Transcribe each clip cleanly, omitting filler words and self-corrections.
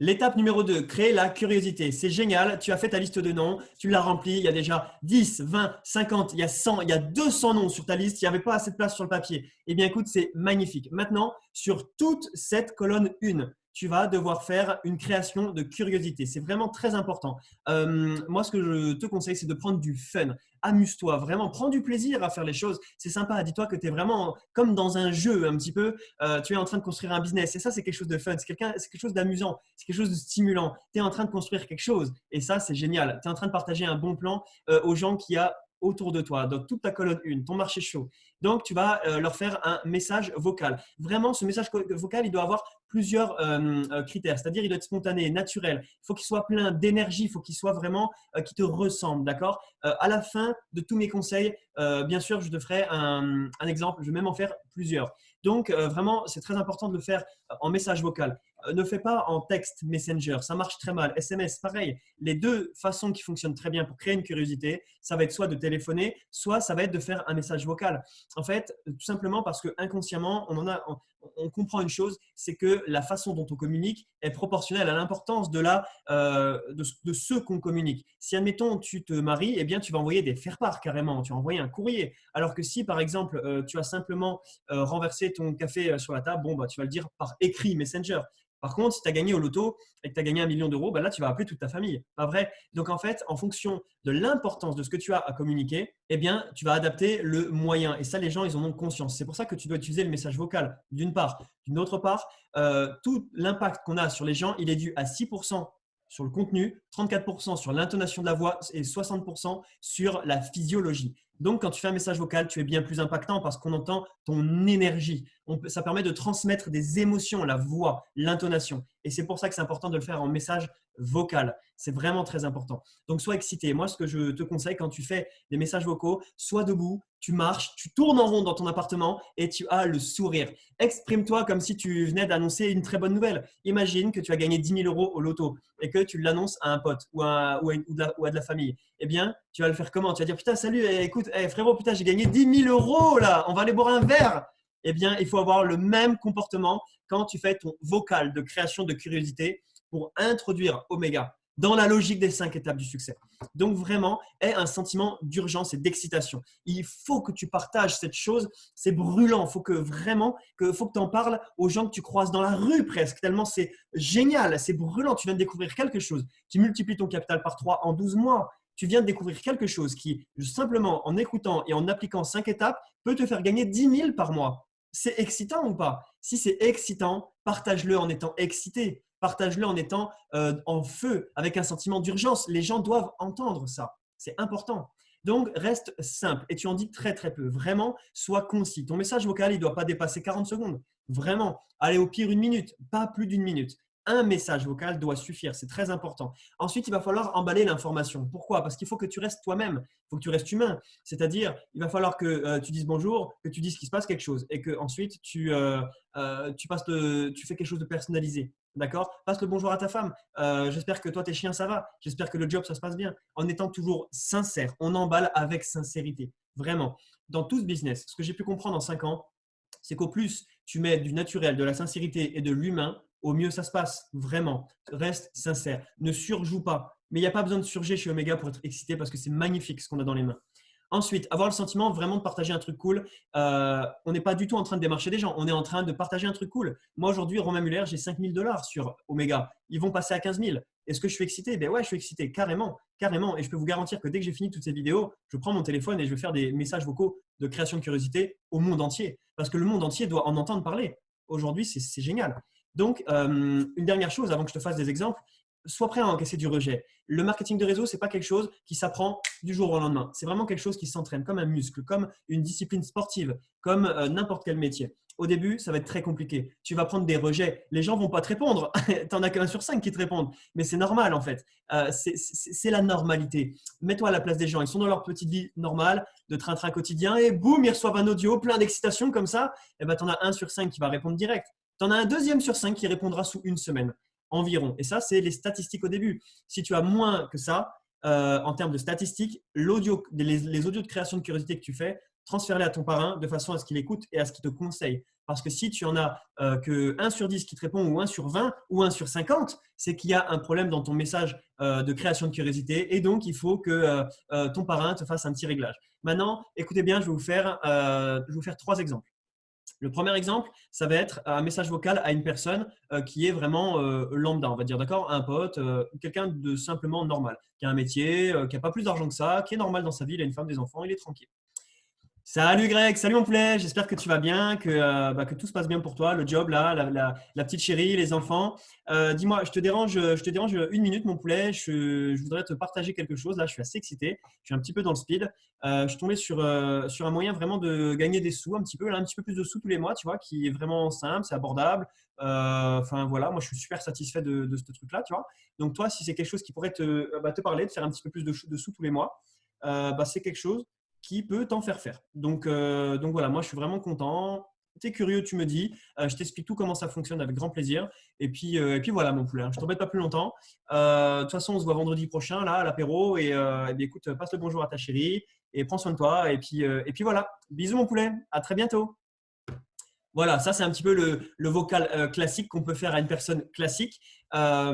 L'étape numéro 2, créer la curiosité. C'est génial, tu as fait ta liste de noms, tu l'as remplie, il y a déjà 10, 20, 50, il y a 100, il y a 200 noms sur ta liste, il n'y avait pas assez de place sur le papier. Eh bien écoute, c'est magnifique. Maintenant, sur toute cette colonne 1, tu vas devoir faire une création de curiosité. C'est vraiment très important. Moi, ce que je te conseille, c'est de prendre du fun. Amuse-toi, vraiment, prends du plaisir à faire les choses. C'est sympa, dis-toi que tu es vraiment comme dans un jeu un petit peu. Tu es en train de construire un business et ça, c'est quelque chose de fun, c'est quelque chose d'amusant, c'est quelque chose de stimulant. Tu es en train de construire quelque chose et ça, c'est génial. Tu es en train de partager un bon plan aux gens qui a autour de toi, dans toute ta colonne 1, ton marché chaud. Donc, tu vas leur faire un message vocal. Vraiment, ce message vocal, il doit avoir plusieurs critères, c'est-à-dire il doit être spontané, naturel. Il faut qu'il soit plein d'énergie, il faut qu'il soit vraiment qui te ressemble, d'accord. À la fin de tous mes conseils, bien sûr, je te ferai un exemple. Je vais même en faire plusieurs. Donc, vraiment, c'est très important de le faire en message vocal. Ne fais pas en texte Messenger, ça marche très mal. SMS, pareil. Les deux façons qui fonctionnent très bien pour créer une curiosité, ça va être soit de téléphoner, soit ça va être de faire un message vocal. En fait, tout simplement parce que inconsciemment, on comprend une chose, c'est que la façon dont on communique est proportionnelle à l'importance de ce qu'on communique. Si, admettons, tu te maries, eh bien, tu vas envoyer des faire-part carrément, tu vas envoyer un courrier. Alors que si, par exemple, tu as simplement renversé ton café sur la table, bon, bah, tu vas le dire par écrit Messenger. Par contre, si tu as gagné au loto et que tu as gagné 1 million d'euros, bah là, tu vas appeler toute ta famille. Pas vrai? Donc, en fait, en fonction de l'importance de ce que tu as à communiquer, eh bien, tu vas adapter le moyen. Et ça, les gens, ils en ont conscience. C'est pour ça que tu dois utiliser le message vocal, d'une part. D'une autre part, tout l'impact qu'on a sur les gens, il est dû à 6% sur le contenu, 34% sur l'intonation de la voix et 60% sur la physiologie. Donc, quand tu fais un message vocal, tu es bien plus impactant parce qu'on entend ton énergie. Ça permet de transmettre des émotions, la voix, l'intonation. Et c'est pour ça que c'est important de le faire en message vocal. C'est vraiment très important. Donc, sois excité. Moi, ce que je te conseille quand tu fais des messages vocaux, sois debout, tu marches, tu tournes en rond dans ton appartement et tu as le sourire. Exprime-toi comme si tu venais d'annoncer une très bonne nouvelle. Imagine que tu as gagné 10 000 € au loto et que tu l'annonces à un pote ou à de la famille. Eh bien, tu vas le faire comment? Tu vas dire, putain, salut, écoute, frérot, putain, j'ai gagné 10 000 € là, on va aller boire un verre. Eh bien, il faut avoir le même comportement quand tu fais ton vocal de création de curiosité pour introduire Oméga dans la logique des 5 étapes du succès. Donc, vraiment, aie un sentiment d'urgence et d'excitation. Il faut que tu partages cette chose, c'est brûlant. Il faut que vraiment, faut que tu en parles aux gens que tu croises dans la rue presque, tellement c'est génial, c'est brûlant. Tu viens de découvrir quelque chose. Tu multiplies ton capital par 3 en 12 mois. Tu viens de découvrir quelque chose qui, simplement en écoutant et en appliquant 5 étapes, peut te faire gagner 10 000 par mois. C'est excitant ou pas? Si c'est excitant, partage-le en étant excité. Partage-le en étant en feu, avec un sentiment d'urgence. Les gens doivent entendre ça. C'est important. Donc, reste simple et tu en dis très très peu. Vraiment, sois concis. Ton message vocal, il ne doit pas dépasser 40 secondes. Vraiment. Allez, au pire 1 minute, pas plus d'1 minute. Un message vocal doit suffire, c'est très important. Ensuite, il va falloir emballer l'information. Pourquoi? Parce qu'il faut que tu restes toi-même, il faut que tu restes humain. C'est-à-dire, il va falloir que tu dises bonjour, que tu dises qu'il se passe quelque chose et que ensuite tu fais quelque chose de personnalisé. D'accord? Passe le bonjour à ta femme. J'espère que toi, tes chiens, ça va. J'espère que le job, ça se passe bien. En étant toujours sincère, on emballe avec sincérité. Vraiment. Dans tout ce business, ce que j'ai pu comprendre en 5 ans, c'est qu'au plus tu mets du naturel, de la sincérité et de l'humain, au mieux ça se passe. Vraiment. Reste sincère. Ne surjoue pas. Mais il n'y a pas besoin de surger chez Omega pour être excité parce que c'est magnifique ce qu'on a dans les mains. Ensuite, avoir le sentiment vraiment de partager un truc cool. On n'est pas du tout en train de démarcher des gens. On est en train de partager un truc cool. Moi, aujourd'hui, Romain Muller, j'ai 5 000 $ sur Omega. Ils vont passer à 15 000. Est-ce que je suis excité? Ben ouais, je suis excité, carrément, carrément. Et je peux vous garantir que dès que j'ai fini toutes ces vidéos, je prends mon téléphone et je vais faire des messages vocaux de création de curiosité au monde entier. Parce que le monde entier doit en entendre parler. Aujourd'hui, c'est génial. Donc, une dernière chose avant que je te fasse des exemples, sois prêt à encaisser du rejet. Le marketing de réseau, ce n'est pas quelque chose qui s'apprend du jour au lendemain. C'est vraiment quelque chose qui s'entraîne comme un muscle, comme une discipline sportive, comme n'importe quel métier. Au début, ça va être très compliqué. Tu vas prendre des rejets. Les gens ne vont pas te répondre. Tu n'en as qu'un sur 5 qui te répondent. Mais c'est normal en fait. C'est la normalité. Mets-toi à la place des gens. Ils sont dans leur petite vie normale, de train-train quotidien, et boum, ils reçoivent un audio plein d'excitation comme ça. Et ben, tu en as un sur 5 qui va répondre direct. Tu en as un deuxième sur 5 qui répondra sous une semaine environ. Et ça, c'est les statistiques au début. Si tu as moins que ça, en termes de statistiques, les audios de création de curiosité que tu fais, transfère-les à ton parrain de façon à ce qu'il écoute et à ce qu'il te conseille. Parce que si tu en as que 1 sur 10 qui te répond ou 1 sur 20 ou 1 sur 50, c'est qu'il y a un problème dans ton message de création de curiosité et donc il faut que ton parrain te fasse un petit réglage. Maintenant, écoutez bien, je vais vous faire 3 exemples. Le premier exemple, ça va être un message vocal à une personne qui est vraiment lambda, on va dire, d'accord? Un pote, quelqu'un de simplement normal, qui a un métier, qui n'a pas plus d'argent que ça, qui est normal dans sa vie, il a une femme, des enfants, il est tranquille. Salut Greg, salut mon poulet, j'espère que tu vas bien, que tout se passe bien pour toi, le job là, la petite chérie, les enfants. Dis-moi, je te dérange 1 minute mon poulet, je voudrais te partager quelque chose, là je suis assez excité, je suis un petit peu dans le speed. Je suis tombé sur un moyen vraiment de gagner des sous, un petit peu, là, un petit peu plus de sous tous les mois, tu vois, qui est vraiment simple, c'est abordable. Enfin voilà, moi je suis super satisfait de ce truc-là, tu vois. Donc toi, si c'est quelque chose qui pourrait te parler, de faire un petit peu plus de sous tous les mois, c'est quelque chose qui peut t'en faire. Donc voilà, moi je suis vraiment content. Tu es curieux, tu me dis. Je t'explique tout comment ça fonctionne avec grand plaisir. Et puis voilà mon poulet, hein, je ne t'embête pas plus longtemps. De toute façon, on se voit vendredi prochain là à l'apéro. Et bien, écoute, passe le bonjour à ta chérie et prends soin de toi. Et puis voilà, bisous mon poulet, à très bientôt. Voilà, ça c'est un petit peu le vocal classique qu'on peut faire à une personne classique. Ça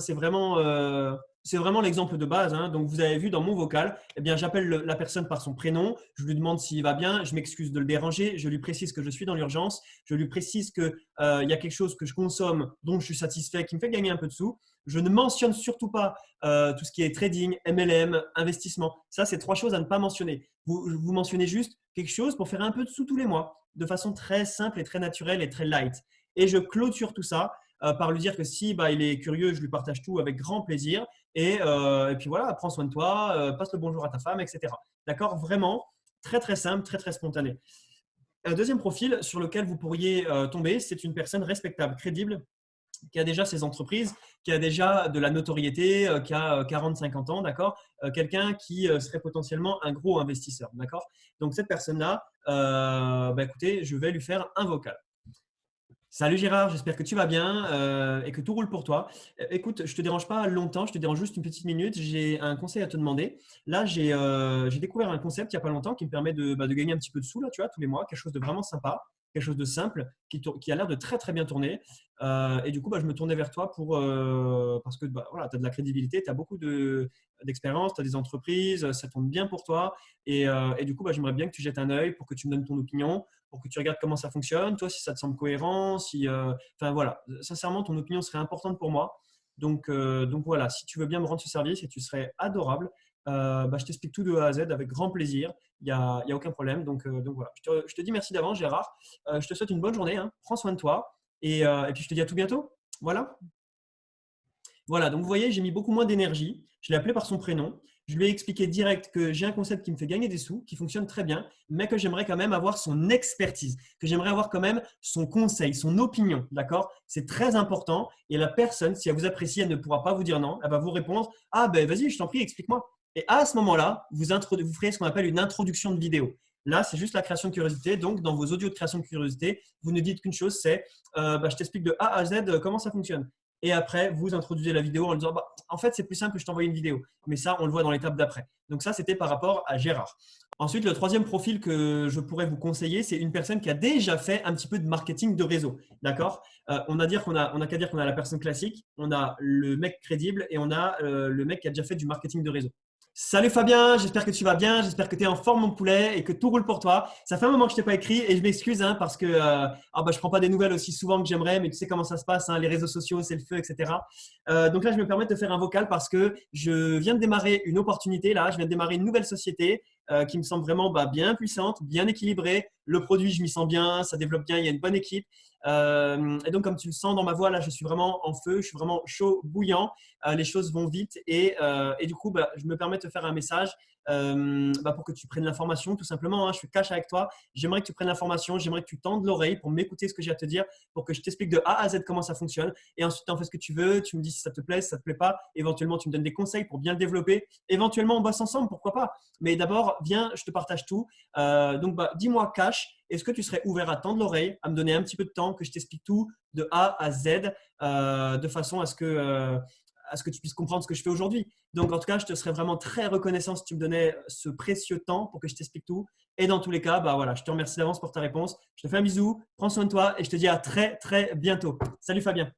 c'est vraiment l'exemple de base, hein. Donc vous avez vu dans mon vocal, eh bien j'appelle la personne par son prénom, je lui demande s'il va bien, je m'excuse de le déranger, je lui précise que je suis dans l'urgence, je lui précise que il y a quelque chose que je consomme dont je suis satisfait, qui me fait gagner un peu de sous. Je ne mentionne surtout pas tout ce qui est trading, MLM, investissement. Ça, c'est 3 choses à ne pas mentionner. Vous mentionnez juste quelque chose pour faire un peu de sous tous les mois, de façon très simple et très naturelle et très light. Et je clôture tout ça par lui dire que si il est curieux, je lui partage tout avec grand plaisir. Et puis voilà, prends soin de toi, passe le bonjour à ta femme, etc. D'accord? Vraiment, très très simple, très très spontané. Un deuxième profil sur lequel vous pourriez tomber, c'est une personne respectable, crédible, qui a déjà ses entreprises, qui a déjà de la notoriété, qui a 40-50 ans, d'accord? Quelqu'un qui serait potentiellement un gros investisseur, d'accord? Donc cette personne-là, écoutez, je vais lui faire un vocal. Salut Gérard, j'espère que tu vas bien et que tout roule pour toi. Écoute, je ne te dérange pas longtemps, je te dérange juste une petite minute. J'ai un conseil à te demander. Là, j'ai découvert un concept il n'y a pas longtemps qui me permet de gagner un petit peu de sous, là, tu vois, tous les mois, quelque chose de vraiment sympa, quelque chose de simple, qui a l'air de très très bien tourner. Et du coup, je me tournais vers toi parce que voilà, tu as de la crédibilité, tu as beaucoup d'expérience, tu as des entreprises, ça tourne bien pour toi. Et du coup, j'aimerais bien que tu jettes un œil pour que tu me donnes ton opinion, pour que tu regardes comment ça fonctionne, toi, si ça te semble cohérent, enfin voilà, sincèrement, ton opinion serait importante pour moi. Donc voilà, si tu veux bien me rendre ce service et tu serais adorable, je t'explique tout de A à Z avec grand plaisir. Il y a aucun problème. Donc voilà, je te dis merci d'avance, Gérard. Je te souhaite une bonne journée, hein. Prends soin de toi et puis je te dis à tout bientôt. Voilà. Voilà, donc vous voyez, j'ai mis beaucoup moins d'énergie. Je l'ai appelé par son prénom. Je lui ai expliqué direct que j'ai un concept qui me fait gagner des sous, qui fonctionne très bien, mais que j'aimerais quand même avoir son expertise, que j'aimerais avoir quand même son conseil, son opinion. D'accord? C'est très important. Et la personne, si elle vous apprécie, elle ne pourra pas vous dire non. Elle va vous répondre: ah ben vas-y, je t'en prie, explique-moi. Et à ce moment-là, vous ferez ce qu'on appelle une introduction de vidéo. Là, c'est juste la création de curiosité. Donc, dans vos audios de création de curiosité, vous ne dites qu'une chose, c'est je t'explique de A à Z comment ça fonctionne. Et après, vous introduisez la vidéo en disant en fait, c'est plus simple que je t'envoie une vidéo. Mais ça, on le voit dans l'étape d'après. Donc ça, c'était par rapport à Gérard. Ensuite, le troisième profil que je pourrais vous conseiller, c'est une personne qui a déjà fait un petit peu de marketing de réseau. D'accord? On a qu'à dire qu'on a la personne classique, on a le mec crédible et on a le mec qui a déjà fait du marketing de réseau. Salut Fabien, j'espère que tu vas bien, j'espère que tu es en forme mon poulet et que tout roule pour toi. Ça fait un moment que je t'ai pas écrit et je m'excuse parce que je prends pas des nouvelles aussi souvent que j'aimerais, mais tu sais comment ça se passe, hein, les réseaux sociaux, c'est le feu, etc. Donc là, je me permets de te faire un vocal parce que je viens de démarrer une opportunité, là, je viens de démarrer une nouvelle société qui me semble vraiment bien puissante, bien équilibrée. Le produit, je m'y sens bien, ça développe bien, il y a une bonne équipe. Et donc, comme tu le sens dans ma voix, là, je suis vraiment en feu, je suis vraiment chaud, bouillant. Les choses vont vite et du coup, je me permets de te faire un message pour que tu prennes l'information tout simplement, hein. Je suis cash avec toi. J'aimerais que tu prennes l'information, j'aimerais que tu tendes l'oreille pour m'écouter ce que j'ai à te dire, pour que je t'explique de A à Z comment ça fonctionne. Et ensuite, tu en fais ce que tu veux. Tu me dis si ça te plaît, si ça ne te plaît pas. Éventuellement, tu me donnes des conseils pour bien le développer. Éventuellement, on bosse ensemble, pourquoi pas. Mais d'abord, viens, je te partage tout. Donc, dis-moi cash, est-ce que tu serais ouvert à tendre l'oreille, à me donner un petit peu de temps, que je t'explique tout de A à Z de façon à ce que tu puisses comprendre ce que je fais aujourd'hui. Donc, en tout cas, je te serais vraiment très reconnaissant si tu me donnais ce précieux temps pour que je t'explique tout. Et dans tous les cas, bah voilà, je te remercie d'avance pour ta réponse. Je te fais un bisou, prends soin de toi et je te dis à très, très bientôt. Salut Fabien.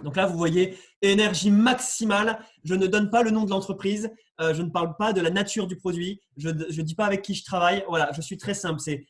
Donc là, vous voyez, énergie maximale. Je ne donne pas le nom de l'entreprise. Je ne parle pas de la nature du produit. Je ne dis pas avec qui je travaille. Voilà, je suis très simple. C'est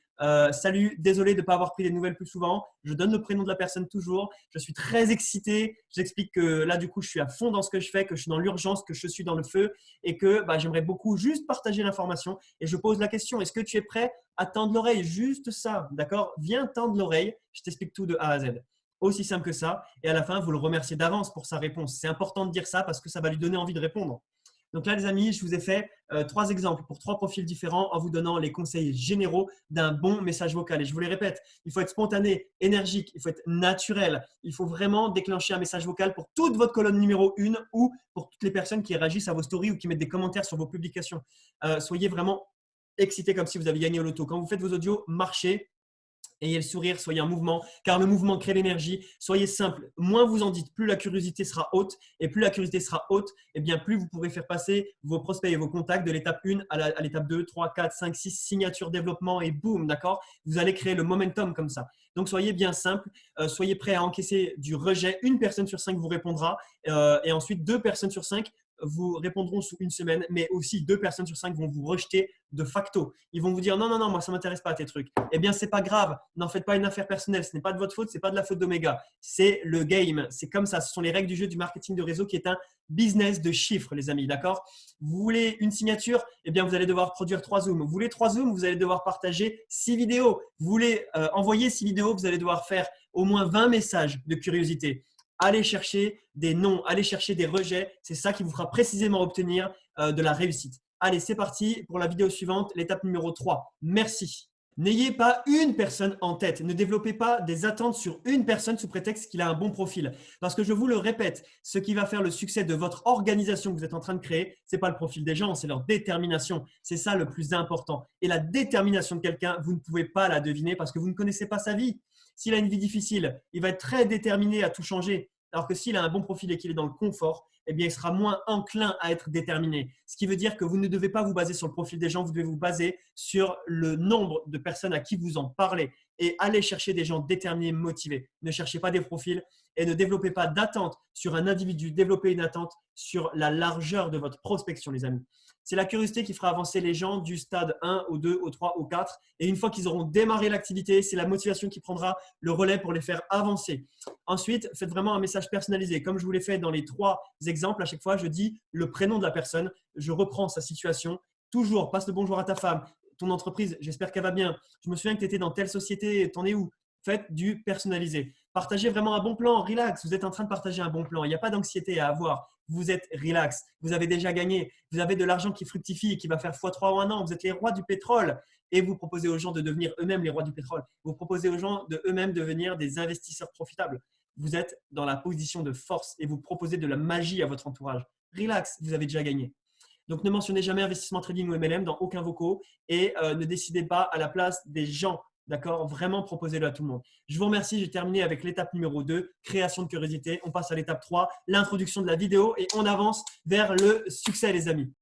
salut, désolé de ne pas avoir pris des nouvelles plus souvent. Je donne le prénom de la personne toujours. Je suis très excité. J'explique que là, du coup, je suis à fond dans ce que je fais, que je suis dans l'urgence, que je suis dans le feu et que bah, j'aimerais beaucoup juste partager l'information. Et je pose la question, est-ce que tu es prêt à tendre l'oreille? Juste ça, d'accord? Viens tendre l'oreille. Je t'explique tout de A à Z. Aussi simple que ça. Et à la fin, vous le remerciez d'avance pour sa réponse. C'est important de dire ça parce que ça va lui donner envie de répondre. Donc là, les amis, je vous ai fait 3 exemples pour 3 profils différents en vous donnant les conseils généraux d'un bon message vocal. Et je vous les répète, il faut être spontané, énergique, il faut être naturel. Il faut vraiment déclencher un message vocal pour toute votre colonne numéro 1 ou pour toutes les personnes qui réagissent à vos stories ou qui mettent des commentaires sur vos publications. Soyez vraiment excités comme si vous aviez gagné au loto. Quand vous faites vos audios, marchez. Ayez le sourire, soyez en mouvement, car le mouvement crée l'énergie. Soyez simple, moins vous en dites, plus la curiosité sera haute. Et plus la curiosité sera haute, et bien plus vous pourrez faire passer vos prospects et vos contacts de l'étape 1 à l'étape 2, 3, 4, 5, 6, signature, développement et boum, d'accord? Vous allez créer le momentum comme ça. Donc, soyez bien simple, soyez prêt à encaisser du rejet. 1 personne sur 5 vous répondra et ensuite 2 personnes sur 5 vous répondront sous 1 semaine, mais aussi 2 personnes sur 5 vont vous rejeter de facto. Ils vont vous dire non, non, non, moi ça ne m'intéresse pas tes trucs. Eh bien, ce n'est pas grave, n'en faites pas une affaire personnelle, ce n'est pas de votre faute, ce n'est pas de la faute d'Omega. C'est le game, c'est comme ça, ce sont les règles du jeu du marketing de réseau qui est un business de chiffres, les amis, d'accord? Vous voulez une signature, eh bien, vous allez devoir produire 3 zooms. Vous voulez 3 zooms, vous allez devoir partager 6 vidéos. Vous voulez envoyer 6 vidéos, vous allez devoir faire au moins 20 messages de curiosité. Allez chercher des non, allez chercher des rejets. C'est ça qui vous fera précisément obtenir de la réussite. Allez, c'est parti pour la vidéo suivante, l'étape numéro 3. Merci. N'ayez pas une personne en tête. Ne développez pas des attentes sur une personne sous prétexte qu'il a un bon profil. Parce que je vous le répète, ce qui va faire le succès de votre organisation que vous êtes en train de créer, ce n'est pas le profil des gens, c'est leur détermination. C'est ça le plus important. Et la détermination de quelqu'un, vous ne pouvez pas la deviner parce que vous ne connaissez pas sa vie. S'il a une vie difficile, il va être très déterminé à tout changer. Alors que s'il a un bon profil et qu'il est dans le confort, eh bien, il sera moins enclin à être déterminé. Ce qui veut dire que vous ne devez pas vous baser sur le profil des gens, vous devez vous baser sur le nombre de personnes à qui vous en parlez et aller chercher des gens déterminés, motivés. Ne cherchez pas des profils et ne développez pas d'attente sur un individu, développez une attente sur la largeur de votre prospection, les amis. C'est la curiosité qui fera avancer les gens du stade 1 au 2, au 3, au 4. Et une fois qu'ils auront démarré l'activité, c'est la motivation qui prendra le relais pour les faire avancer. Ensuite, faites vraiment un message personnalisé. Comme je vous l'ai fait dans les 3 exemples, à chaque fois, je dis le prénom de la personne. Je reprends sa situation. Toujours, passe le bonjour à ta femme, ton entreprise, j'espère qu'elle va bien. Je me souviens que tu étais dans telle société, t'en es où? Faites du personnalisé. Partagez vraiment un bon plan, relax. Vous êtes en train de partager un bon plan. Il n'y a pas d'anxiété à avoir. Vous êtes relax. Vous avez déjà gagné. Vous avez de l'argent qui fructifie et qui va faire x3 en un an. Vous êtes les rois du pétrole. Et vous proposez aux gens de devenir eux-mêmes les rois du pétrole. Vous proposez aux gens de eux-mêmes devenir des investisseurs profitables. Vous êtes dans la position de force et vous proposez de la magie à votre entourage. Relax, vous avez déjà gagné. Donc, ne mentionnez jamais investissement trading ou MLM dans aucun vocaux et ne décidez pas à la place des gens. D'accord? Vraiment, proposez-le à tout le monde. Je vous remercie. J'ai terminé avec l'étape numéro 2, création de curiosité. On passe à l'étape 3, l'introduction de la vidéo et on avance vers le succès, les amis.